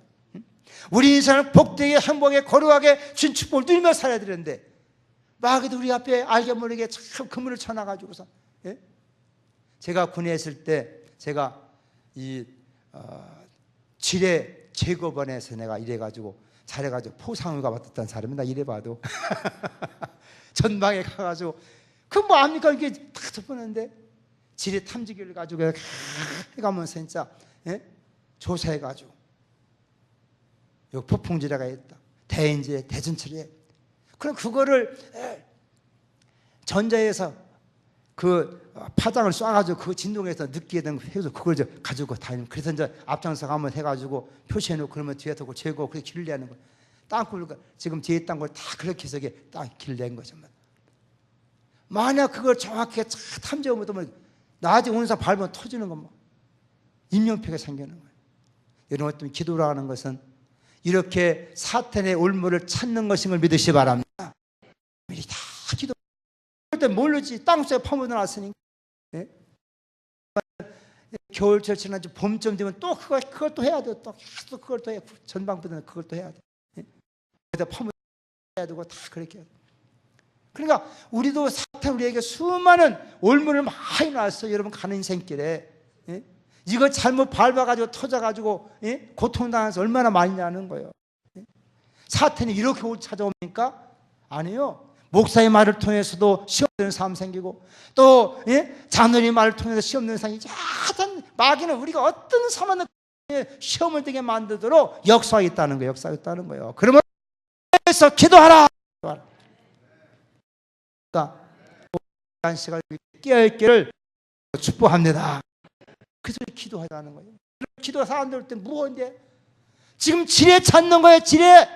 우리 인생은 복되게 행복하게 거룩하게 주신 축복을 누리며 살아야 되는데 마귀도 우리 앞에 알게 모르게 참 그물을 쳐놔가지고서 예? 제가 군에 있을 때 제가 이 지뢰 제거반에서 내가 일해가지고 잘해가지고 포상휴가 받았던 사람이 이래봐도 전방에 가가지고 그 뭐 압니까? 이게 다 덮었는데 지뢰 탐지기를 가지고 해가면서 진짜 예? 조사해가지고 여기 폭풍지뢰가 있다. 대인지에 대전철에 그럼 그거를 전자에서 그 파장을 쏴가지고 그 진동에서 느끼게 된 해서 그걸 이제 가지고 다니는. 그래서 이제 앞장서 가면 해가지고 표시해놓고 그러면 뒤에서 그걸 재고 그렇게 길을 내는 거예요. 땅굴 지금 뒤에 땅굴 다 그렇게 해서 이게 땅 길을 낸 거죠. 만약 그걸 정확하게 탐지해 보면 나중에 오는 사람 밟으면 터지는 건 뭐 인명피해가 생기는 거예요. 여러분 어떤 기도를 하는 것은 이렇게 사탄의 올무를 찾는 것인 걸 믿으시기 바랍니다. 다 기도 때 모르지 땅속에 파묻어 놨으니까 예? 겨울철 지나지 봄쯤 되면 또 그걸 또 해야 돼요. 또 그걸 또 해. 전방보다는 그걸 또 해야 돼. 예? 그래서 파묻어 해야 되고 다 그렇게 해야 돼. 그러니까 우리도 사탄 우리에게 수많은 올무를 많이 놨어요. 여러분 가는 인생길에 예? 이거 잘못 밟아가지고 터져가지고 예? 고통당해서 얼마나 많이 나는 거예요. 예? 사탄이 이렇게 찾아옵니까? 아니요. 목사의 말을 통해서도 시험 되는 사람 생기고 또 예? 자녀의 말을 통해서 시험 되는 사람이 하여튼 마귀는 우리가 어떤 사람을 시험을 되게 만들도록 역사하겠다는 거예요. 역사하겠다는 거예요. 그러면 그래서 기도하라. 그러니까 한 시간 깨어있기를 축복합니다. 그래서 기도하라는 거예요. 기도가 사람들 때 무언데 지금 지뢰 찾는 거예요. 지뢰.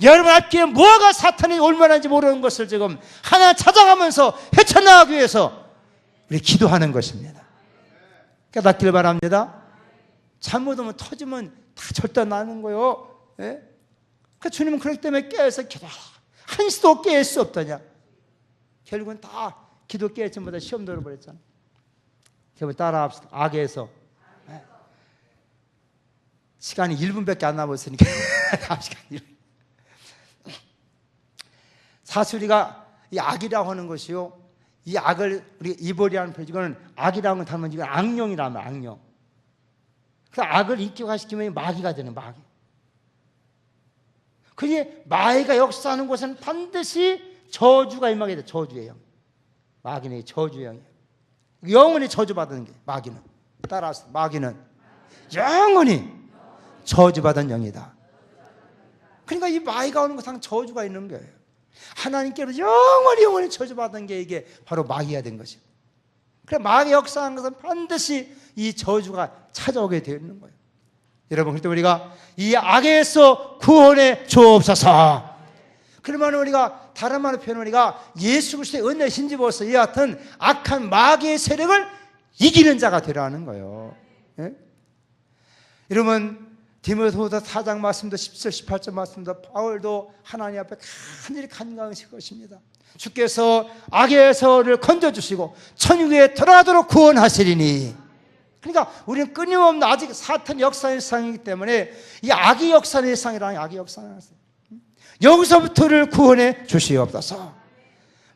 여러분 앞길에 뭐가 사탄이 올만한지 모르는 것을 지금 하나 찾아가면서 헤쳐나가기 위해서 우리 기도하는 것입니다. 깨닫길 바랍니다. 잘못하면 터지면 다 절대 나는 거예요. 예? 그러니까 주님은 그렇기 때문에 깨어서 기도하라. 한시도 깨일 수 없더냐. 결국은 다 기도 깨지 못해 시험 들어버렸잖아. 여러분 따라합시다. 악에서. 예? 시간이 1분밖에 안 남았으니까 다음 시간 1분. 사실 우리가 이 악이라고 하는 것이요, 이 악을 우리 이볼이라는 표현, 이거는 악이라고 하면 이건 악령이라면 악령. 그 악을 인격화시키면 마귀가 되는 마귀. 그게 마귀가 역사하는 곳은 반드시 저주가 임하게 돼. 저주의 영. 마귀는 저주의 영이에요. 영원히 저주받는 게 마귀는. 따라서 마귀는 영원히 저주받은 영이다. 그러니까 이 마귀가 오는 것은 저주가 있는 거예요. 하나님께로 영원히 저주받은 게 이게 바로 마귀가 된 것이에요. 그래 마귀 역사하는 것은 반드시 이 저주가 찾아오게 되는 거예요. 여러분, 그때 우리가 이 악에서 구원해 주옵소서. 그러면 우리가 다른 말로 표현하면 우리가 예수 그리스도의 은혜에 힘입어서 이 같은 악한 마귀의 세력을 이기는 자가 되라는 거예요. 예? 여러분, 디모데후서 4장 말씀도 17, 18절 말씀도 바울도 하나님 앞에 간절히 간구하실 것입니다. 주께서 악에서를 건져주시고 천국에 들어가도록 구원하시리니. 그러니까 우리는 끊임없는 아직 사탄 역사의 일상이기 때문에 이 악의 역사의 일상이라는 악의 역사의 일상. 여기서부터를 구원해 주시옵소서.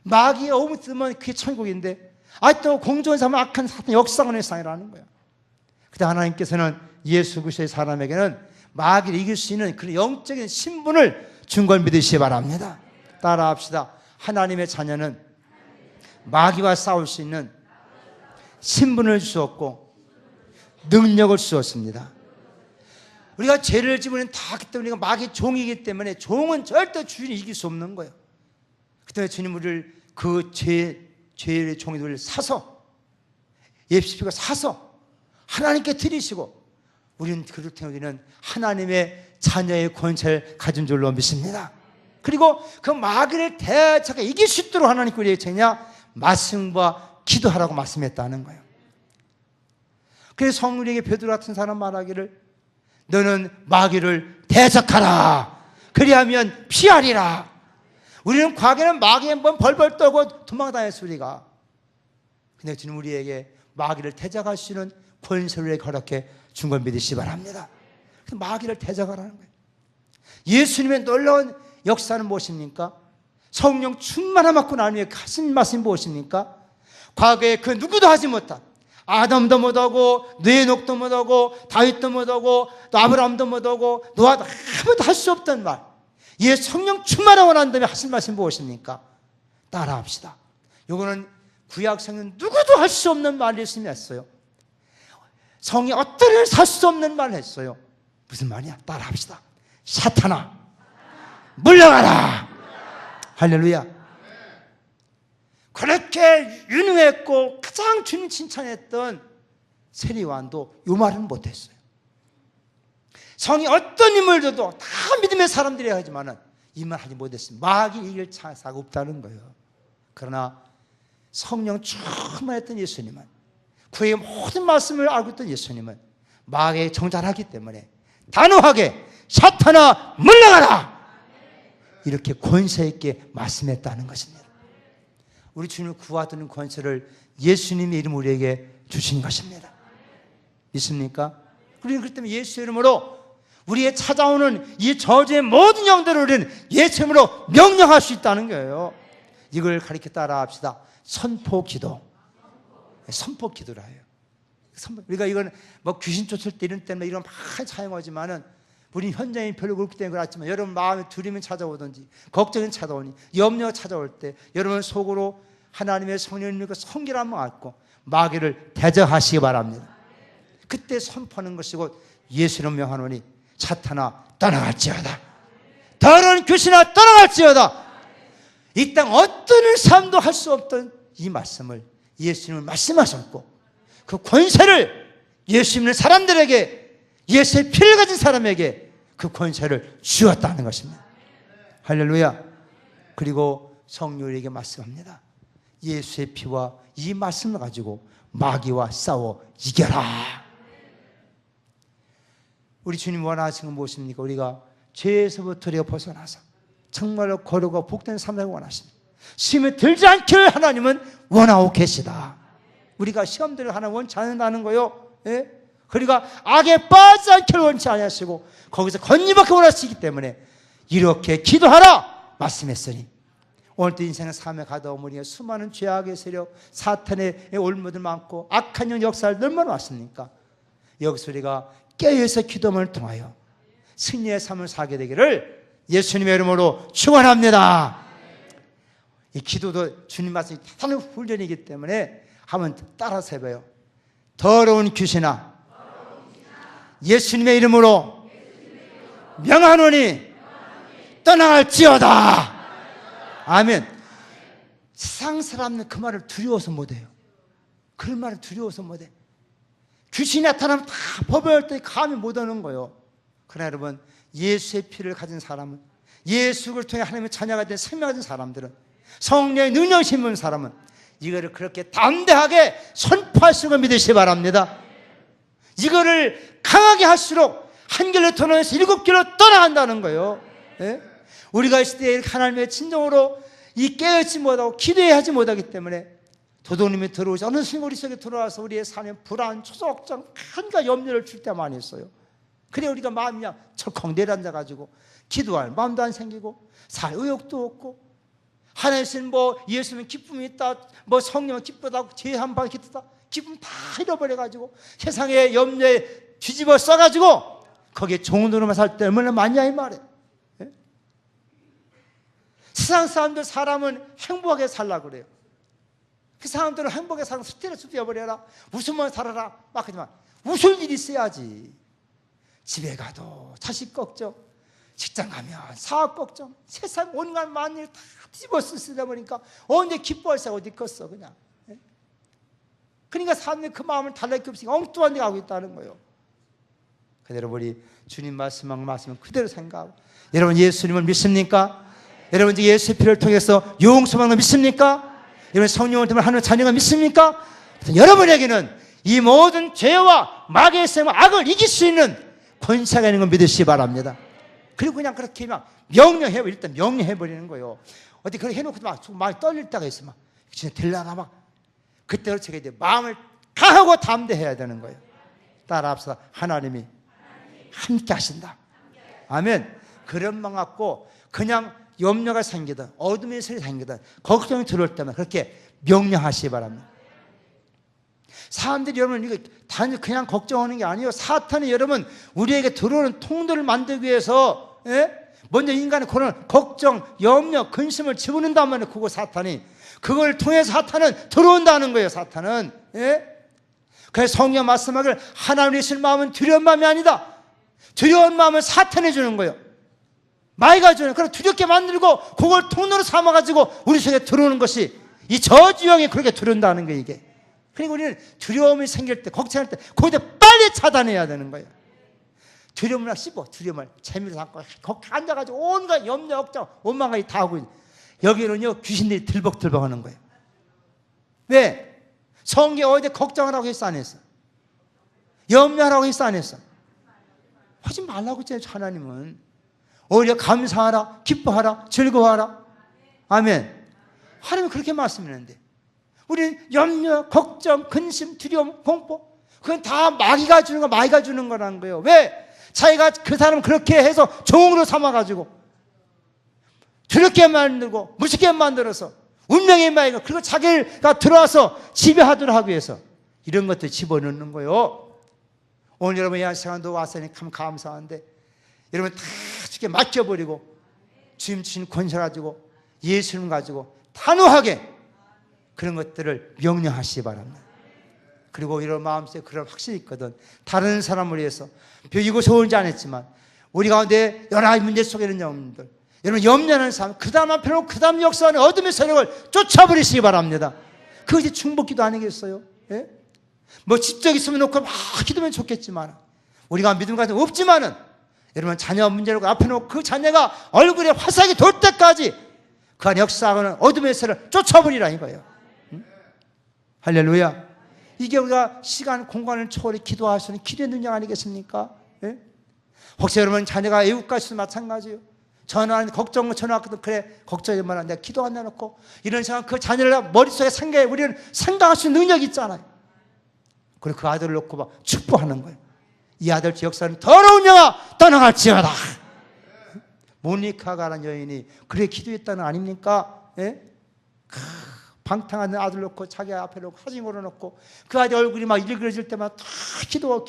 마귀가 오면 뜨면 그게 천국인데 아직도 공존 삼은 악한 사탄 역사의 일상이라는 거예요. 그때 하나님께서는 예수 그리스도의 사람에게는 마귀를 이길 수 있는 그런 영적인 신분을 준 걸 믿으시기 바랍니다. 따라합시다. 하나님의 자녀는 마귀와 싸울 수 있는 신분을 주었고 능력을 주었습니다. 우리가 죄를 지으면 다 그때 우리가 마귀의 종이기 때문에 종은 절대 주인이 이길 수 없는 거예요. 그때 주님 우리를 그 죄의 종이들을 사서 예수님과 사서 하나님께 드리시고 우리는 그럴 때 우리는 하나님의 자녀의 권세를 가진 줄로 믿습니다. 그리고 그 마귀를 대적하게 이길 수 있도록 하나님께 우리에게 제냐 말씀과 기도하라고 말씀했다는 거예요. 그래서 성령에게 베드로 같은 사람 말하기를 너는 마귀를 대적하라. 그리하면 피하리라. 우리는 과거에는 마귀에 한번 벌벌 떨고 도망다녔어 우리가. 근데 주님 우리에게 마귀를 대적할 수 있는 권세를 허락해 준 걸 믿으시기 바랍니다. 마귀를 대적하라는 거예요. 예수님의 놀라운 역사는 무엇입니까? 성령 충만함 받고 난 후에 하신 말씀이 무엇입니까? 과거에 그 누구도 하지 못한 아담도 못하고 노에녹도 못하고 다윗도 못하고 또 아브라함도 못하고 노아도 아무도 할 수 없던 말, 예, 성령 충만하고 난 다음에 하신 말씀이 무엇입니까? 따라합시다. 이거는 구약 성경 누구도 할 수 없는 말을 예수님이 했어요. 성이 어떤 일을 살 수 없는 말을 했어요. 무슨 말이야? 따라합시다. 사탄아 물러가라. 할렐루야. 그렇게 유능했고 가장 주님 칭찬했던 세리요한도 이 말은 못했어요. 성이 어떤 인물을 줘도 다 믿음의 사람들이 하지만 이 말 하지 못했습니다. 마귀 이길 찬사가 없다는 거예요. 그러나 성령 충만했던 예수님은 그의 모든 말씀을 알고 있던 예수님은 마귀에 정찰하기 때문에 단호하게 사탄아 물러가라 이렇게 권세 있게 말씀했다는 것입니다. 우리 주님을 구하드는 권세를 예수님의 이름 우리에게 주신 것입니다. 믿습니까? 우리는 그렇기 때문에 예수 이름으로 우리의 찾아오는 이 저주의 모든 영들을 우리는 예수 이름으로 명령할 수 있다는 거예요. 이걸 가르쳐 따라 합시다. 선포기도. 선포기도라 해요. 우리가 이건 뭐 귀신 쫓을 때 이런 때문에 이런 많이 사용하지만은 우리 현장이 별로 그렇기 때문에 그렇지만 여러분 마음에 두려움이 찾아오든지 걱정이 찾아오니 염려가 찾아올 때 여러분 속으로 하나님의 성령님과 성결함을 갖고 마귀를 대적하시기 바랍니다. 그때 선포하는 것이고 예수를 명하노니 사탄아 떠나갈지어다. 더러운 귀신아 떠나갈지어다. 이 땅 어떤 삶도 할 수 없던 이 말씀을 예수님을 말씀하셨고 그 권세를 예수 믿는 사람들에게, 예수의 피를 가진 사람에게 그 권세를 주었다는 것입니다. 할렐루야. 그리고 성령에게 말씀합니다. 예수의 피와 이 말씀을 가지고 마귀와 싸워 이겨라. 우리 주님 원하시는 건 무엇입니까? 우리가 죄에서부터 우리가 벗어나서 정말로 거룩하고 복된 삶을 원하십니다. 시험에 들지 않기를 하나님은 원하고 계시다. 우리가 시험들을 하나 원치 않는다는 거요. 예? 그리고 악에 빠지지 않기를 원치 않으시고 거기서 건립하기 원하시기 때문에 이렇게 기도하라 말씀했으니 오늘도 인생의 삶에 가다 보면 수많은 죄악의 세력, 사탄의 올무들 많고 악한 영 역사를 얼마나 왔습니까? 여기서 우리가 깨어서 기도문을 통하여 승리의 삶을 살게 되기를 예수님의 이름으로 축원합니다. 이 기도도 주님 말씀이 대단한 훈련이기 때문에 한번 따라서 해봐요. 더러운 귀신아 예수님의 이름으로 명하노니 떠나갈지어다. 아멘. 세상 사람은 그 말을 두려워서 못해요. 그 말을 두려워서 못해. 귀신이 나타나면 다 법을 때 감히 못하는 거예요. 그러나 여러분 예수의 피를 가진 사람은, 예수를 통해 하나님의 자녀가 된 생명을 가진 사람들은, 성령의 능력이 있는 사람은 이거를 그렇게 담대하게 선포할 수 있는 걸 믿으시기 바랍니다. 이거를 강하게 할수록 한 길로 돌아서 7길로 떠나간다는 거예요. 예? 우리가 있을 때 하나님의 진정으로 이 깨어있지 못하고 기도하지 못하기 때문에 도둑님이 들어오지 어느 순간 우리 속에 들어와서 우리의 삶에 불안, 초조걱정, 한가 염려를 줄 때 많이 있어요. 그래 우리가 마음이 그냥 철컥 내려앉아가지고 기도할 마음도 안 생기고 살 의욕도 없고 하나님 뭐 예수님은 기쁨이 있다, 뭐 성령은 기쁘다고 죄 한 번 기쁘다, 기쁨 다 잃어버려가지고 세상에 염려에 뒤집어 써가지고 거기에 종으로만 살 때 얼마나 많냐 이 말이에요. 예? 세상 사람들 사람은 행복하게 살라고 그래요. 그 사람들은 행복하게 살면 스트레스 뛰어버려라, 웃으면 살아라 막 하지만 웃을 일이 있어야지. 집에 가도 자식 걱정, 직장 가면 사업 걱정, 세상 온갖 만일 다 뒤집어 쓰다 보니까 언제 기뻐할 새가 어디 있겠어 그냥. 그러니까 사람들이 그 마음을 달랠 게 없으니까 엉뚱한 데 가고 있다는 거예요. 그대로 우리 주님 말씀한 말씀을 그대로 생각하고, 여러분 예수님을 믿습니까? 여러분 이제 예수의 피를 통해서 용서받는 걸 믿습니까? 여러분 성령을 통해 하는 자녀가 믿습니까? 여러분에게는 이 모든 죄와 마귀의 셈과 악을 이길 수 있는 권세가 있는 걸 믿으시기 바랍니다. 그리고 그냥 그렇게 막 명령해버리고 일단 명령해버리는 거예요. 어디 그렇게 해놓고 막 많이 떨릴 때가 있어. 막 진짜 될라나 막. 그때로 제가 이제 마음을 강하고 담대해야 되는 거예요. 따라합시다. 하나님이 함께 하신다. 아멘. 그런 마음 갖고 그냥 염려가 생기든 어둠의 소리 생기든 걱정이 들어올 때만 그렇게 명령하시기 바랍니다. 사람들이 여러분 이거 단지 그냥 걱정하는 게 아니에요. 사탄이 여러분 우리에게 들어오는 통로를 만들기 위해서 먼저 인간의 그런 걱정, 염려, 근심을 집어넣는단 말이에요. 그거 사탄이. 그걸 통해서 사탄은 들어온다는 거예요. 사탄은. 그래서 성경 말씀하기를 하나님의 있을 마음은 두려운 마음이 아니다. 두려운 마음을 사탄이 주는 거예요. 마귀가 주는. 그걸 두렵게 만들고 그걸 통로로 삼아가지고 우리 속에 들어오는 것이 이 저주형이 그렇게 들어온다는 거예요. 이게. 그리고 우리는 두려움이 생길 때, 걱정할 때 거기서 빨리 차단해야 되는 거예요. 두려움을 씹어. 두려움을 재미로 삼고 거기 앉아가지고 온갖 염려, 걱정, 원망까지 다 하고 있는. 여기는요 귀신들이 들벅들벅 하는 거예요. 왜? 성경 어디 걱정하라고 했어 안 했어? 염려하라고 했어 안 했어? 하지 말라고 했잖아요. 하나님은 오히려 감사하라, 기뻐하라, 즐거워하라. 아멘. 하나님은 그렇게 말씀했는데 우리는 염려, 걱정, 근심, 두려움, 공포 그건 다 마귀가 주는 거, 마귀가 주는 거라는 거예요. 왜? 자기가 그 사람을 그렇게 해서 종으로 삼아가지고 두렵게 만들고 무섭게 만들어서 운명의 마귀가 그리고 자기가 들어와서 지배하도록 하기 위해서 이런 것들 집어넣는 거예요. 오늘 여러분 이 시간도 왔으니 참 감사한데 여러분 다 쉽게 맡겨버리고 주님 주신 권세 가지고 예수님 가지고 단호하게 그런 것들을 명령하시기 바랍니다. 그리고 이런 마음속에 그런 확신이 있거든. 다른 사람을 위해서 이거 좋은지 안 했지만 우리 가운데 여러 가지 문제 속에 있는 영혼들, 여러분 염려하는 삶, 그 다음 앞에 놓고 그 다음 역사하는 어둠의 세력을 쫓아버리시기 바랍니다. 그것이 중복기도 아니겠어요? 예? 뭐 집적 있으면 놓고 막 기도면 좋겠지만 우리가 믿음 같은 거 없지만은 여러분 자녀 문제를 앞에 놓고 그 자녀가 얼굴에 화살이 돌 때까지 그 안에 역사하는 어둠의 세력을 쫓아버리라 이거예요. 응? 할렐루야. 이게 우리가 시간, 공간을 초월해 기도할 수 있는 기도의 능력 아니겠습니까? 예? 혹시 여러분 자녀가 외국 가셔도 마찬가지예요. 전화하는 걱정 전화하거든. 그래 걱정이 많아. 내가 기도 안 내놓고 이런 생각 그 자녀를 머릿속에 생각해 우리는 생각할 수 있는 능력이 있잖아요. 그리고 그 아들을 놓고 막 축복하는 거예요. 이 아들 역사는 더러운 영아 떠나갈지어다. 모니카가라는 여인이 그래 기도했다는 아닙니까? 예? 방탕한 아들 놓고 자기 앞에 놓고 사진 걸어놓고 그 아들 얼굴이 막 일그러질 때마다 다 기도하고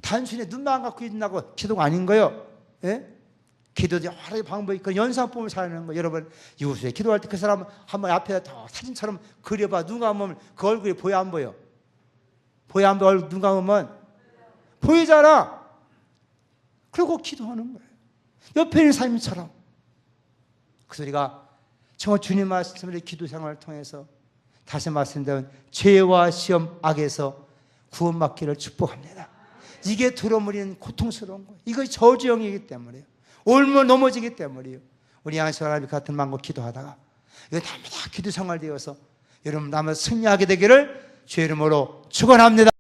단순히 눈만 갖고 있나고 기도가 아닌 거예요. 예? 기도도 여러 가지 방법이 있고 연산법을 잘하는 거예요. 여러분 이웃에 기도할 때 그 사람 한번 앞에 다 사진처럼 그려봐. 눈 감으면 그 얼굴이 보여 안 보여? 보여 안 보여? 눈 감으면 보이잖아. 그리고 기도하는 거예요. 옆에 있는 사람처럼. 그래서 우리가 정말 주님 말씀을 기도 생활을 통해서 다시 말씀드리면 죄와 시험 악에서 구원받기를 축복합니다. 이게 들어버리는 고통스러운 거예요. 이것이 저주형이기 때문이에요. 올면 넘어지기 때문이에요. 우리 양식 하나님 같은 마음으로 기도하다가 이거 다 기도 생활 되어서 여러분 남을 승리하게 되기를 주의 이름으로 축원합니다.